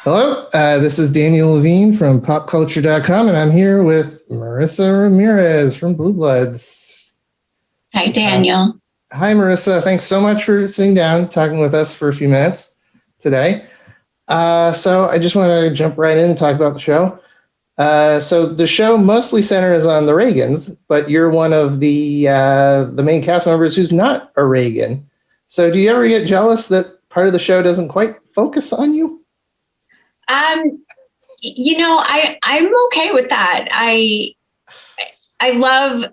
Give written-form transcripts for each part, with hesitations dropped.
Hello, this is Daniel Levine from PopCulture.com, and I'm here with Marisa Ramirez from Blue Bloods. Hi, Daniel. Hi, Marisa. Thanks so much for sitting down, talking with us for a few minutes today. So I just want to jump right in and talk about the show. So the show mostly centers on the Reagans, but you're one of the main cast members who's not a Reagan. So do you ever get jealous that part of the show doesn't quite focus on you? I'm okay with that. I'm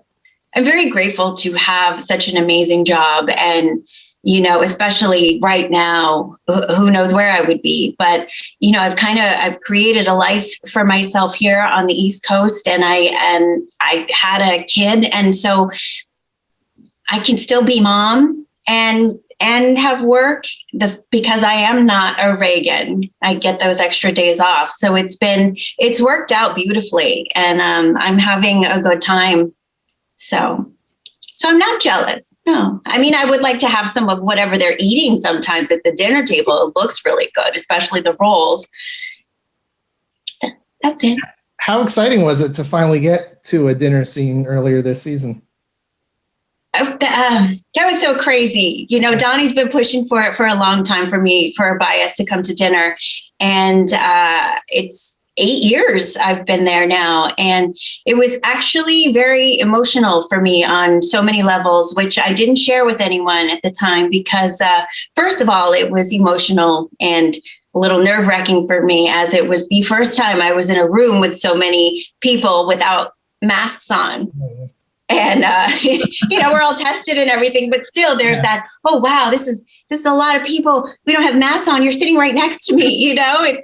very grateful to have such an amazing job. And, especially right now, who knows where I would be, but, I've created a life for myself here on the East Coast, and I had a kid. And so I can still be mom and have work because I am not a Reagan. I get those extra days off. So it's worked out beautifully, and I'm having a good time. So I'm not jealous. No, I mean, I would like to have some of whatever they're eating sometimes at the dinner table. It looks really good, especially the rolls. That's it. How exciting was it to finally get to a dinner scene earlier this season? That was so crazy. Donnie's been pushing for it for a long time for Baez to come to dinner. And it's 8 years I've been there now. And it was actually very emotional for me on so many levels, which I didn't share with anyone at the time because, first of all, it was emotional and a little nerve-wracking for me, as it was the first time I was in a room with so many people without masks on. And, we're all tested and everything, but still there's that, oh, wow, this is a lot of people. We don't have masks on. You're sitting right next to me. I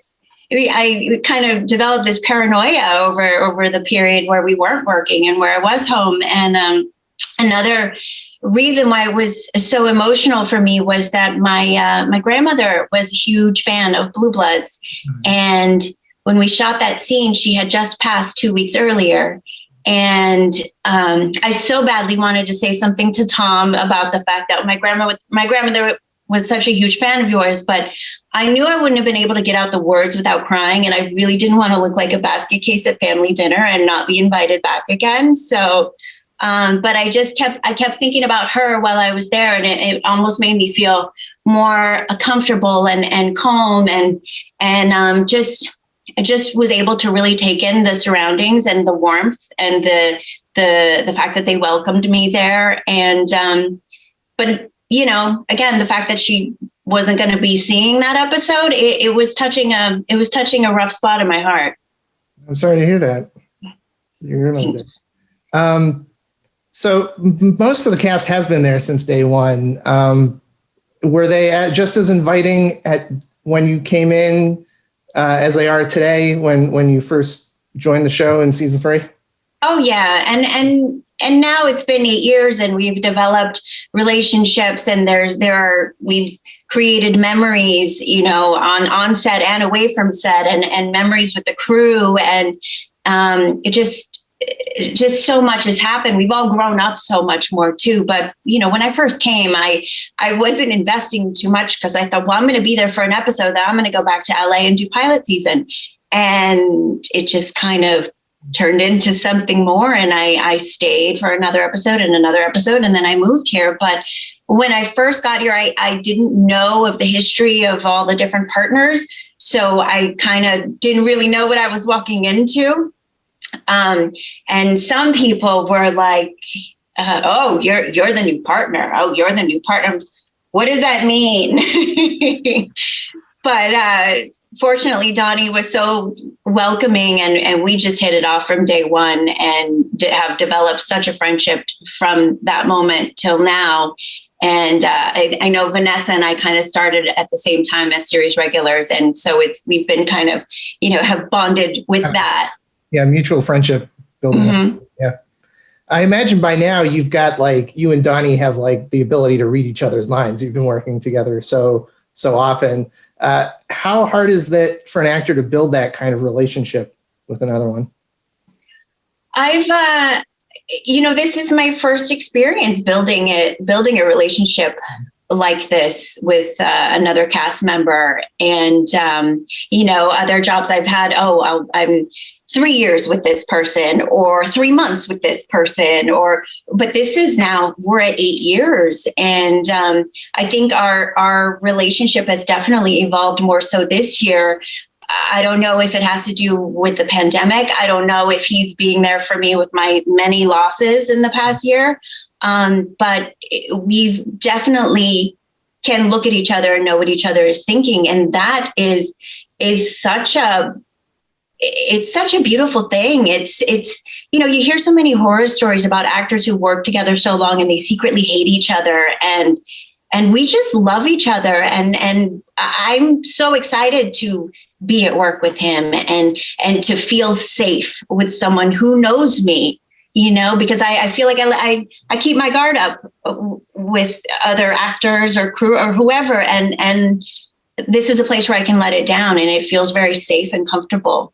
kind of developed this paranoia over the period where we weren't working and where I was home. And another reason why it was so emotional for me was that my grandmother was a huge fan of Blue Bloods. Mm-hmm. And when we shot that scene, she had just passed 2 weeks earlier. And I so badly wanted to say something to Tom about the fact that my grandmother was such a huge fan of yours, but I knew I wouldn't have been able to get out the words without crying. And I really didn't want to look like a basket case at family dinner and not be invited back again. So, but I kept thinking about her while I was there, and it almost made me feel more comfortable and calm and I just was able to really take in the surroundings and the warmth and the fact that they welcomed me there. And, but again, the fact that she wasn't going to be seeing that episode, it was touching a rough spot in my heart. I'm sorry to hear that. You're like that. So most of the cast has been there since day one. Were they just as inviting when you came in as they are today when you first joined the show in season 3? Oh yeah. And now it's been 8 years and we've developed relationships, and we've created memories, on set and away from set, and memories with the crew. And it just so much has happened. We've all grown up so much more too. But, when I first came, I wasn't investing too much because I thought, well, I'm going to be there for an episode, then I'm going to go back to LA and do pilot season. And it just kind of turned into something more. And I stayed for another episode, and then I moved here. But when I first got here, I didn't know of the history of all the different partners. So I kind of didn't really know what I was walking into. And some people were like, oh, you're the new partner. Oh, you're the new partner. What does that mean? But fortunately, Donnie was so welcoming, and we just hit it off from day one and have developed such a friendship from that moment till now. And I know Vanessa and I kind of started at the same time as series regulars. And so we've been kind of, have bonded with that. Yeah, mutual friendship building. Mm-hmm. Yeah. I imagine by now you've got you and Donnie have the ability to read each other's minds. You've been working together so often. How hard is that for an actor to build that kind of relationship with another one? This is my first experience building a relationship like this with another cast member. And, other jobs I've had, I'm 3 years with this person or 3 months with this person, but this is now we're at 8 years. And I think our relationship has definitely evolved more so this year. I don't know if it has to do with the pandemic. I don't know if he's being there for me with my many losses in the past year. But we've definitely can look at each other and know what each other is thinking. And that is such a beautiful thing. It's, you hear so many horror stories about actors who work together so long and they secretly hate each other. And we just love each other. And I'm so excited to be at work with him and to feel safe with someone who knows me, because I feel like I keep my guard up with other actors or crew or whoever. And this is a place where I can let it down and it feels very safe and comfortable.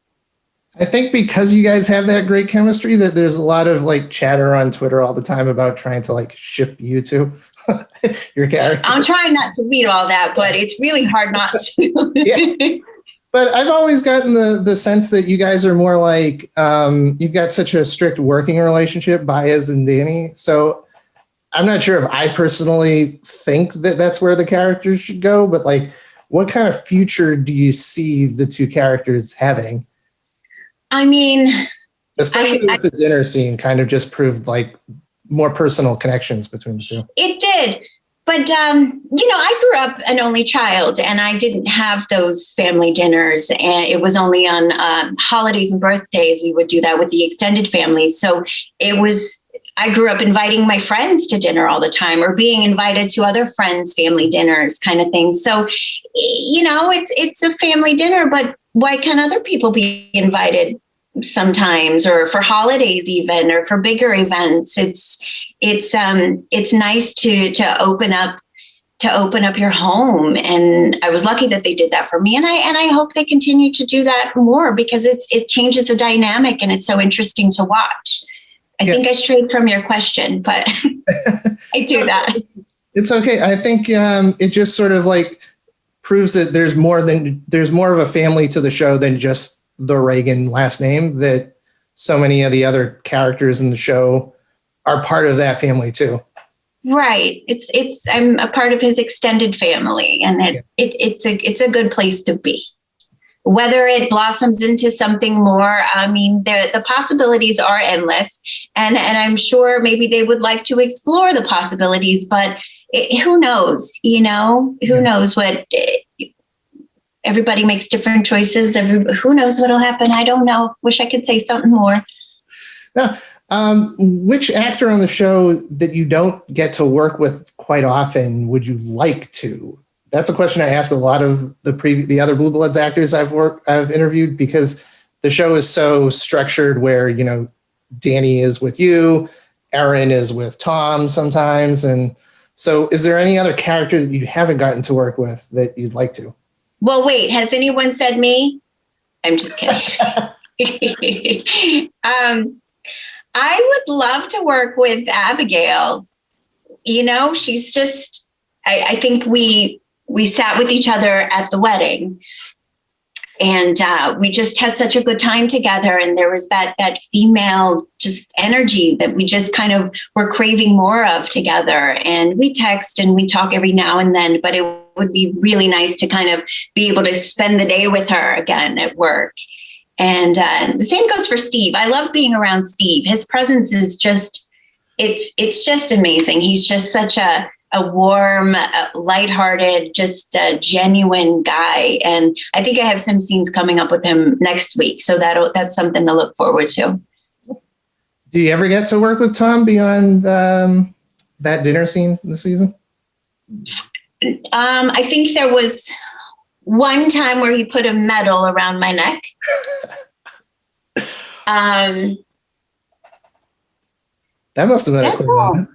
I think because you guys have that great chemistry that there's a lot of like chatter on Twitter all the time about trying to like ship you two, your character. I'm trying not to read all that, but it's really hard not to. Yeah. But I've always gotten the sense that you guys are more like, you've got such a strict working relationship, Baez and Danny. So I'm not sure if I personally think that that's where the characters should go, but like, what kind of future do you see the two characters having? I mean, especially with the dinner scene kind of just proved like more personal connections between the two. It did. But, I grew up an only child and I didn't have those family dinners. And it was only on holidays and birthdays we would do that with the extended families. So I grew up inviting my friends to dinner all the time or being invited to other friends' family dinners kind of thing. So, it's a family dinner, but why can't other people be invited sometimes or for holidays even or for bigger events? It's nice to open up your home. And I was lucky that they did that for me. And I hope they continue to do that more because it changes the dynamic and it's so interesting to watch. I think I strayed from your question, but I do that. It's okay. I think it just sort of like proves that there's more of a family to the show than just the Reagan last name, that so many of the other characters in the show are part of that family too. Right. I'm a part of his extended family and it's a good place to be. Whether it blossoms into something more, I mean, the possibilities are endless. And I'm sure maybe they would like to explore the possibilities, but who knows, who knows what everybody makes different choices. Who knows what'll happen? I don't know. Wish I could say something more. Now, which actor on the show that you don't get to work with quite often would you like to? That's a question I ask a lot of the other Blue Bloods actors I've interviewed, because the show is so structured where, Danny is with you, Erin is with Tom sometimes. And so is there any other character that you haven't gotten to work with that you'd like to? Well, wait, has anyone said me? I'm just kidding. I would love to work with Abigail. She's just, I think we sat with each other at the wedding and we just had such a good time together. And there was that female just energy that we just kind of were craving more of together. And we text and we talk every now and then, but it would be really nice to kind of be able to spend the day with her again at work. And the same goes for Steve. I love being around Steve. His presence is just, it's just amazing. He's just such a warm, lighthearted, just a genuine guy. And I think I have some scenes coming up with him next week. So that's something to look forward to. Do you ever get to work with Tom beyond that dinner scene this season? I think there was one time where he put a medal around my neck. That must have been a cool one.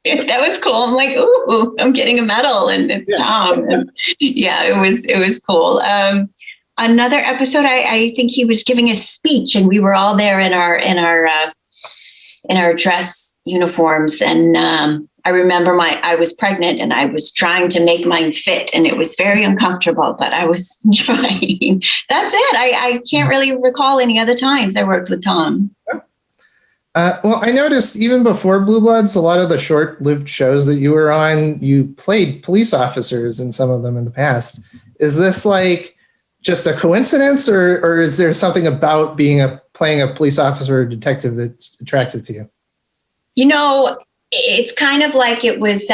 That was cool. I'm like, ooh, I'm getting a medal and it's Tom. And it was cool. Another episode, I think he was giving a speech and we were all there in our dress uniforms. And I remember I was pregnant and I was trying to make mine fit, and it was very uncomfortable, but I was trying. That's it. I can't really recall any other times I worked with Tom. Well, I noticed even before Blue Bloods, a lot of the short-lived shows that you were on, you played police officers in some of them in the past. Is this like just a coincidence, or is there something about playing a police officer or detective that's attractive to you? You know, it's kind of like it was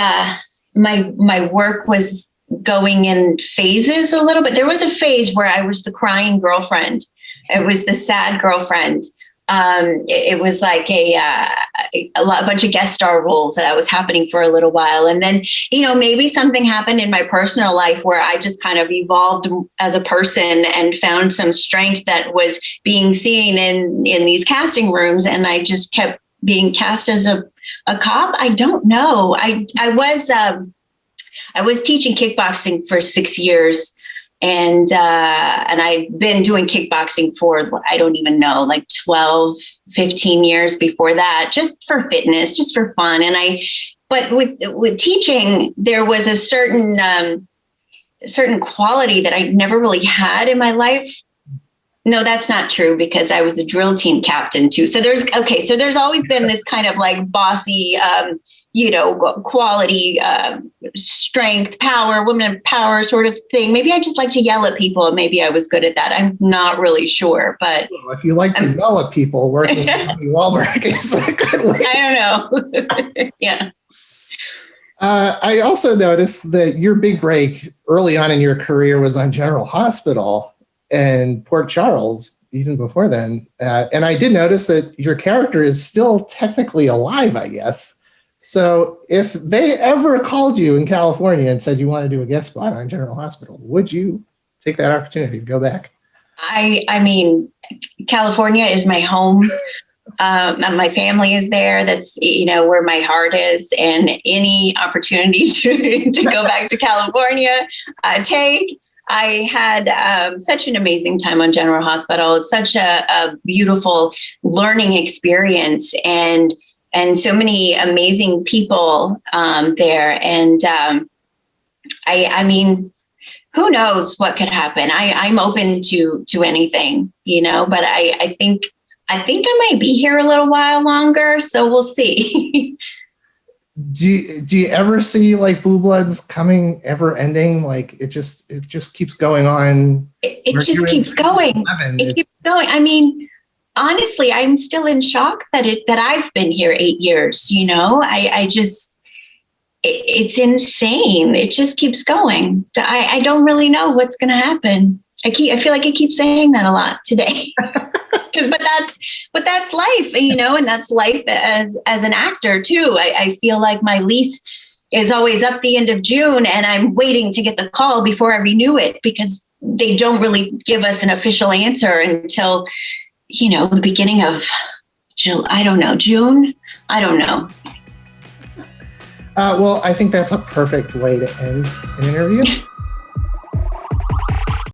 my work was going in phases a little bit. There was a phase where I was the crying girlfriend. It was the sad girlfriend. It was like a bunch of guest star roles that was happening for a little while. And then, you know, maybe something happened in my personal life where I just kind of evolved as a person and found some strength that was being seen in these casting rooms. And I just kept being cast as a cop. I don't know. I was teaching kickboxing for 6 years. And I'd been doing kickboxing for, I don't even know, like 12, 15 years before that, just for fitness, just for fun. But with teaching, there was a certain quality that I never really had in my life. No, that's not true, because I was a drill team captain too. So there's always been this kind of like bossy, quality, strength, power, women of power sort of thing. Maybe I just like to yell at people, and maybe I was good at that. I'm not really sure, but well, if you like to yell at people, working with Donnie Wahlberg is a good way. I don't know. Yeah. I also noticed that your big break early on in your career was on General Hospital and Port Charles, even before then. And I did notice that your character is still technically alive, I guess. So if they ever called you in California and said you want to do a guest spot on General Hospital, would you take that opportunity to go back? I mean, California is my home. My family is there. That's, where my heart is, and any opportunity to go back to California, take. I had such an amazing time on General Hospital. It's such a beautiful learning experience, and so many amazing people there. And I mean, who knows what could happen? I'm open to anything, but I think I might be here a little while longer, so we'll see. Do you ever see like Blue Bloods ever ending? Like it just keeps going on. It just keeps going. It keeps going. I mean, honestly, I'm still in shock that I've been here 8 years. It's insane. It just keeps going. I don't really know what's going to happen. I feel like I keep saying that a lot today. But that's life, and that's life as an actor too. I feel like my lease is always up the end of June, and I'm waiting to get the call before I renew it, because they don't really give us an official answer until, the beginning of June. I don't know. Well, I think that's a perfect way to end an interview.